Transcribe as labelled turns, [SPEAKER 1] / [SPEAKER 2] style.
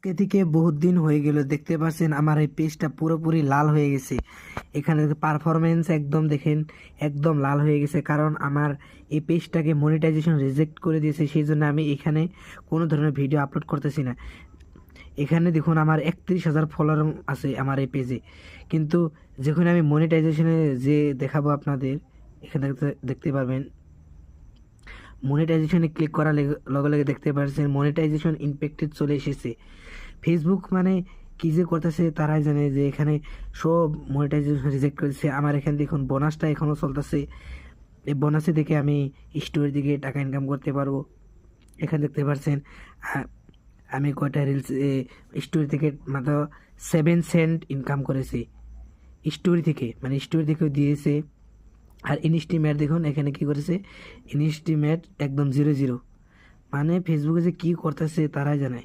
[SPEAKER 1] আজকে থেকে বহুত দিন হয়ে গেল, দেখতে পাচ্ছেন আমার এই পেজটা পুরোপুরি লাল হয়ে গেছে। এখানে পারফরমেন্স একদম দেখেন, একদম লাল হয়ে গেছে, কারণ আমার এই পেজটাকে মনিটাইজেশন রিজেক্ট করে দিয়েছে। সেই জন্য আমি এখানে কোনো ধরনের ভিডিও আপলোড করতেছি না। এখানে দেখুন আমার 31,000 ফলোয়ার আছে আমার এই পেজে, কিন্তু যখন আমি মনিটাইজেশনে যে দেখাবো আপনাদের, এখানে দেখতে পারবেন মনিটাইজেশনে ক্লিক করার লগে লগে দেখতে পাচ্ছেন মনিটাইজেশন ইমপ্যাক্টেড চলে এসেছে। ফেসবুক মানে কি যে করতেছে তারাই জানে, যে এখানে সব মনিটাইজেশন রিজেক্ট করেছে। আমার এখানে দেখুন বোনাসটা এখনও চলতেছে, এই বোনাসে দেখে আমি স্টোরের দিকে টাকা ইনকাম করতে পারবো। এখানে দেখতে পাচ্ছেন আমি কয়টা রিলস স্টোরি থেকে মাত্র 7 সেন্ট ইনকাম করেছি স্টোরি থেকে, মানে স্টোরি থেকেও দিয়েছে। আর ইনস্টিমেট দেখুন এখানে কি করেছে, ইনস্টিমেট একদম 0 0। মানে ফেসবুকে যে কি করতেছে তারাই জানে।